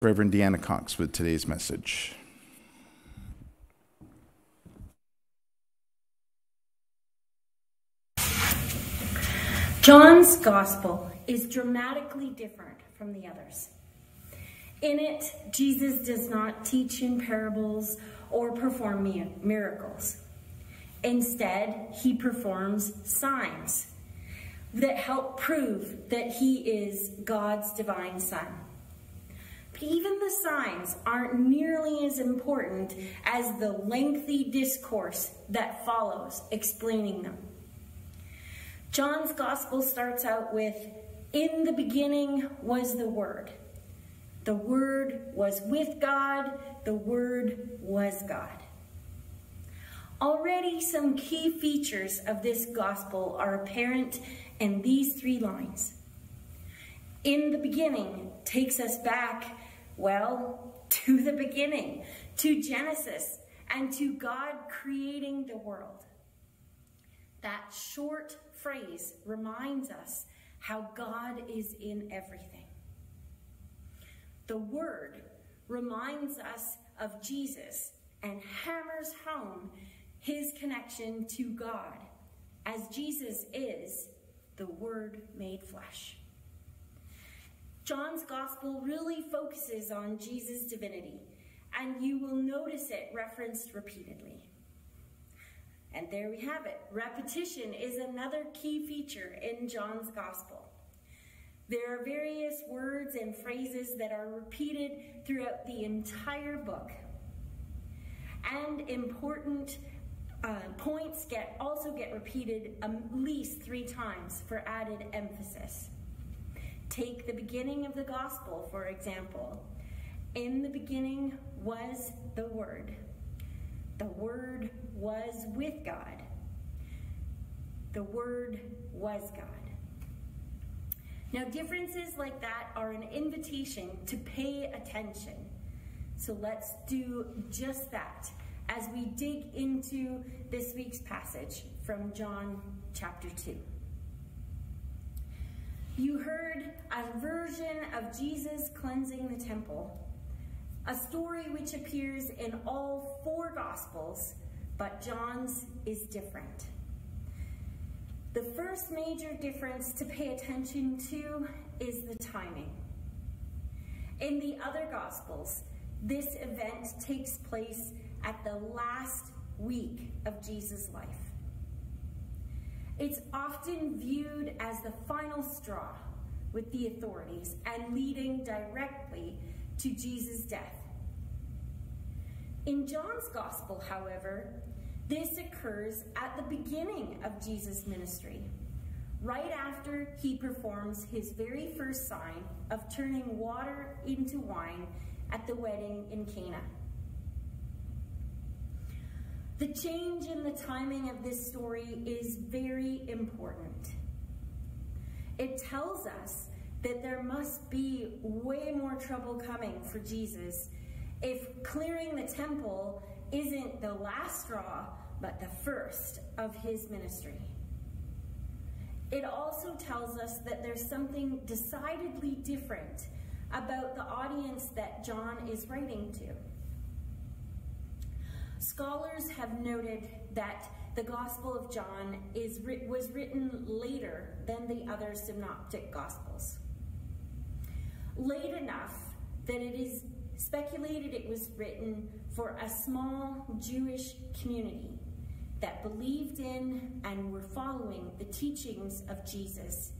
Reverend Deanna Cox with today's message. John's gospel is dramatically different from the others. In it, Jesus does not teach in parables or perform miracles. Instead, he performs signs that help prove that he is God's divine Son. But even the signs aren't nearly as important as the lengthy discourse that follows explaining them. John's gospel starts out with, "In the beginning was the Word. The Word was with God. The Word was God." Already some key features of this gospel are apparent in these three lines. "In the beginning" takes us back, to the beginning, to Genesis, and to God creating the world. That short phrase reminds us how God is in everything. The Word reminds us of Jesus and hammers home his connection to God, as Jesus is the Word made flesh. John's gospel really focuses on Jesus' divinity, and you will notice it referenced repeatedly. And there we have it. Repetition is another key feature in John's gospel. There are various words and phrases that are repeated throughout the entire book. And important points also get repeated at least 3 times for added emphasis. Take the beginning of the gospel, for example. "In the beginning was the Word. The Word was with God. The Word was God." Now, differences like that are an invitation to pay attention. So let's do just that as we dig into this week's passage from John chapter 2. You heard a version of Jesus cleansing the temple, a story which appears in all 4 Gospels, but John's is different. The first major difference to pay attention to is the timing. In the other Gospels, this event takes place at the last week of Jesus' life. It's often viewed as the final straw with the authorities and leading directly to Jesus' death. In John's gospel, however, this occurs at the beginning of Jesus' ministry, right after he performs his very first sign of turning water into wine at the wedding in Cana. The change in the timing of this story is very important. It tells us that there must be way more trouble coming for Jesus if clearing the temple isn't the last straw, but the first of his ministry. It also tells us that there's something decidedly different about the audience that John is writing to. Scholars have noted that the Gospel of John was written later than the other synoptic Gospels. Late enough that it is speculated it was written for a small Jewish community that believed in and were following the teachings of Jesus.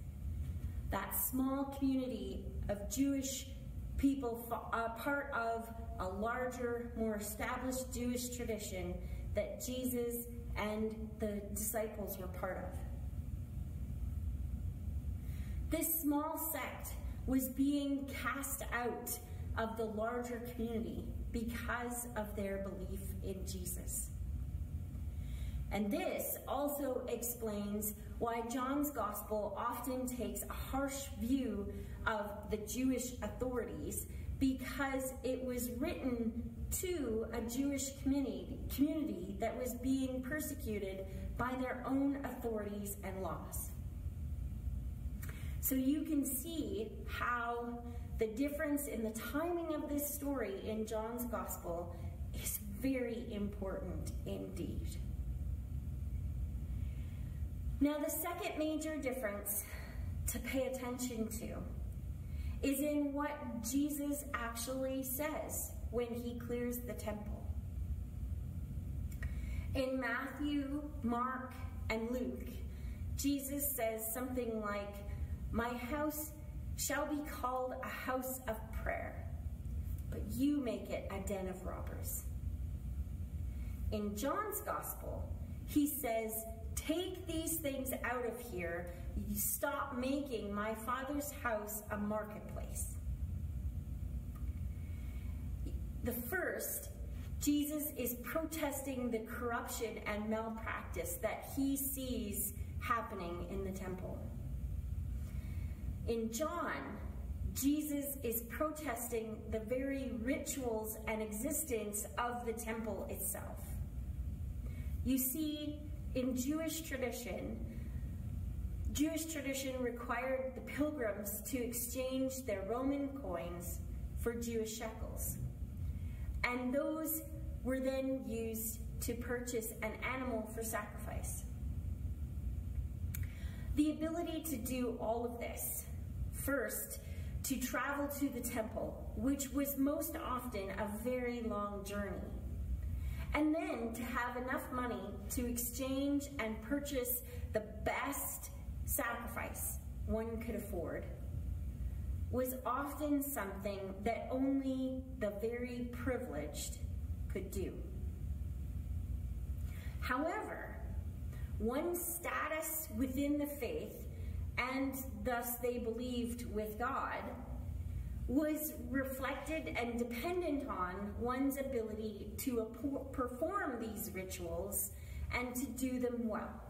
That small community of Jewish people, part of a larger, more established Jewish tradition that Jesus and the disciples were part of. This small sect was being cast out of the larger community because of their belief in Jesus. And this also explains why John's gospel often takes a harsh view of the Jewish authorities, because it was written to a Jewish community that was being persecuted by their own authorities and laws. So you can see how the difference in the timing of this story in John's Gospel is very important indeed. Now, the second major difference to pay attention to is in what Jesus actually says when he clears the temple. In Matthew, Mark, and Luke, Jesus says something like, "My house shall be called a house of prayer, but you make it a den of robbers." In John's Gospel, he says, "Take these things out of here. You stop making my Father's house a marketplace." The first, Jesus is protesting the corruption and malpractice that he sees happening in the temple. In John, Jesus is protesting the very rituals and existence of the temple itself. You see, in Jewish tradition required the pilgrims to exchange their Roman coins for Jewish shekels. And those were then used to purchase an animal for sacrifice. The ability to do all of this, first, to travel to the temple, which was most often a very long journey, and then to have enough money to exchange and purchase the best sacrifice one could afford, was often something that only the very privileged could do. However, one's status within the faith, and thus they believed with God, was reflected and dependent on one's ability to perform these rituals and to do them well.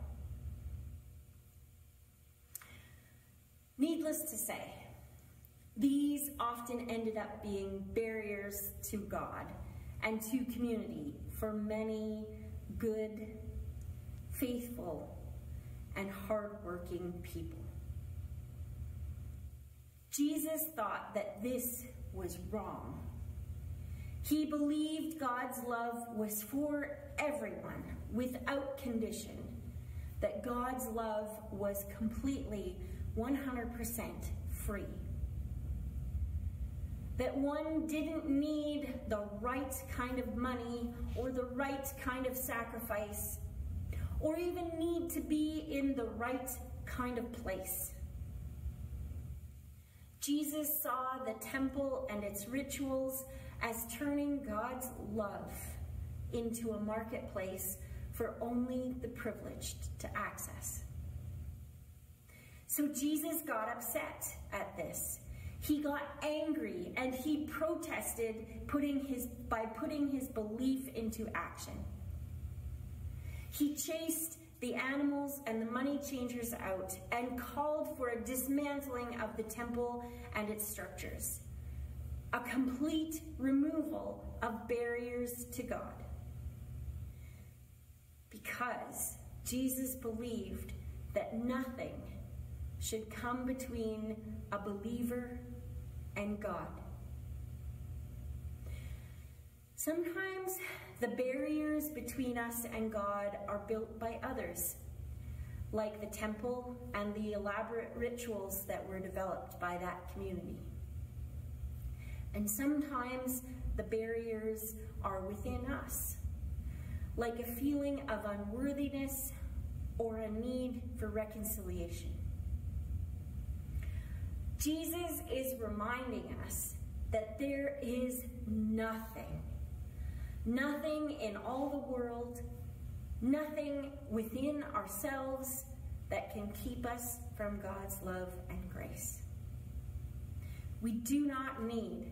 Needless to say, these often ended up being barriers to God and to community for many good, faithful, and hardworking people. Jesus thought that this was wrong. He believed God's love was for everyone without condition, that God's love was completely 100% free. That one didn't need the right kind of money or the right kind of sacrifice, or even need to be in the right kind of place. Jesus saw the temple and its rituals as turning God's love into a marketplace for only the privileged to access. So Jesus got upset at this. He got angry and he protested by putting his belief into action. He chased the animals and the money changers out and called for a dismantling of the temple and its structures, a complete removal of barriers to God. Because Jesus believed that nothing should come between a believer and God. Sometimes the barriers between us and God are built by others, like the temple and the elaborate rituals that were developed by that community. And sometimes the barriers are within us, like a feeling of unworthiness or a need for reconciliation. Jesus is reminding us that there is nothing in all the world, nothing within ourselves that can keep us from God's love and grace. We do not need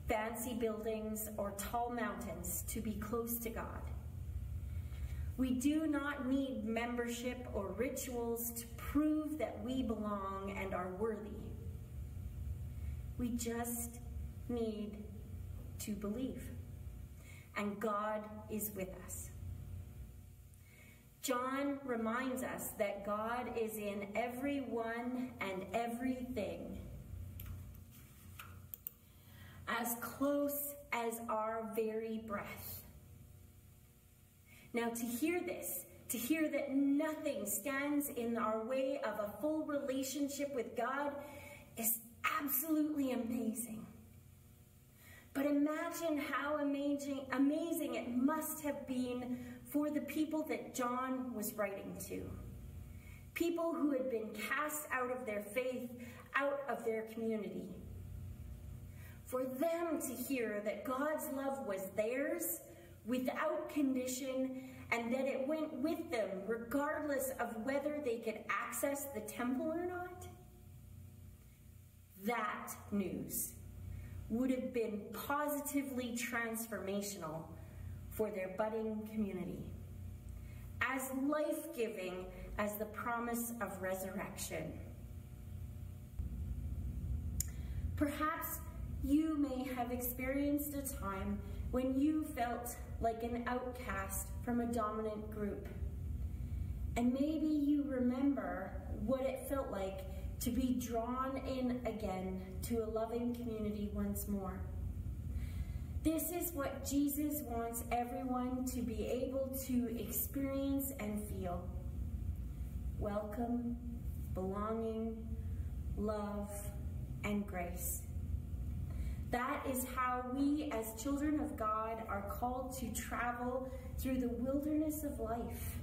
fancy buildings or tall mountains to be close to God. We do not need membership or rituals to prove that we belong and are worthy. We just need to believe. And God is with us. John reminds us that God is in everyone and everything. as close as our very breath. Now, to hear this, to hear that nothing stands in our way of a full relationship with God is absolutely amazing. But imagine how amazing it must have been for the people that John was writing to. People who had been cast out of their faith, out of their community. For them to hear that God's love was theirs without condition, and that it went with them regardless of whether they could access the temple or not, that news would have been positively transformational for their budding community, as life-giving as the promise of resurrection. Perhaps you may have experienced a time when you felt like an outcast from a dominant group. And maybe you remember what it felt like to be drawn in again to a loving community once more. This is what Jesus wants everyone to be able to experience and feel. Welcome, belonging, love, and grace. That is how we as children of God are called to travel through the wilderness of life,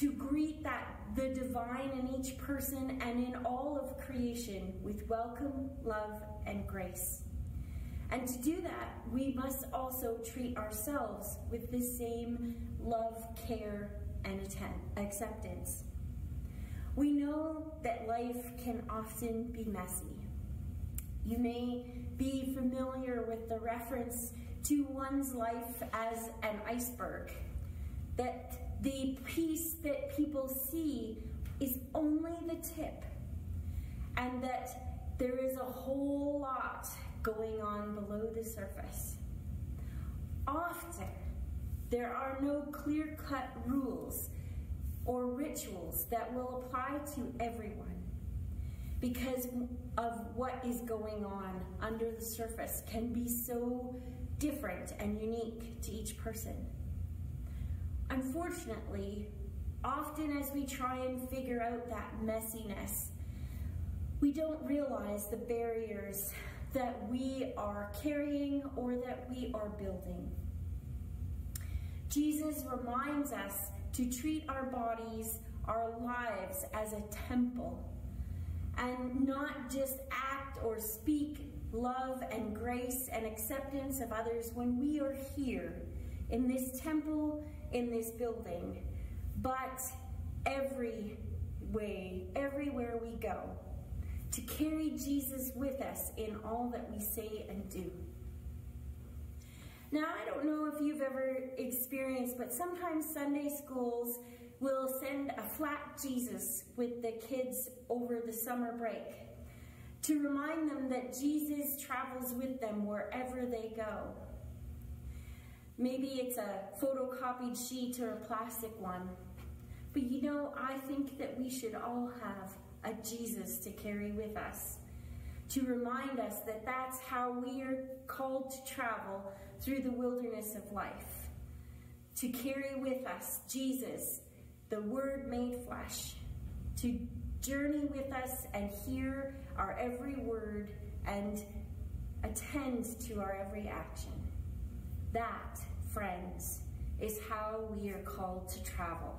to greet the divine in each person and in all of creation with welcome, love, and grace. And to do that, we must also treat ourselves with the same love, care, and acceptance. We know that life can often be messy. You may be familiar with the reference to one's life as an iceberg, that the piece that people see is only the tip, and that there is a whole lot going on below the surface. Often, there are no clear-cut rules or rituals that will apply to everyone because of what is going on under the surface can be so different and unique to each person. Unfortunately, often as we try and figure out that messiness, we don't realize the barriers that we are carrying or that we are building. Jesus reminds us to treat our bodies, our lives as a temple, and not just act or speak love and grace and acceptance of others when we are here in this temple, in this building, but everywhere we go, to carry Jesus with us in all that we say and do. Now, I don't know if you've ever experienced, but sometimes Sunday schools will send a flat Jesus with the kids over the summer break to remind them that Jesus travels with them wherever they go. Maybe it's a photocopied sheet or a plastic one. But you know, I think that we should all have a Jesus to carry with us, to remind us that that's how we are called to travel through the wilderness of life. To carry with us Jesus, the Word made flesh, to journey with us and hear our every word and attend to our every action. That, friends, is how we are called to travel.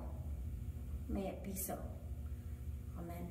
May it be so. Amen.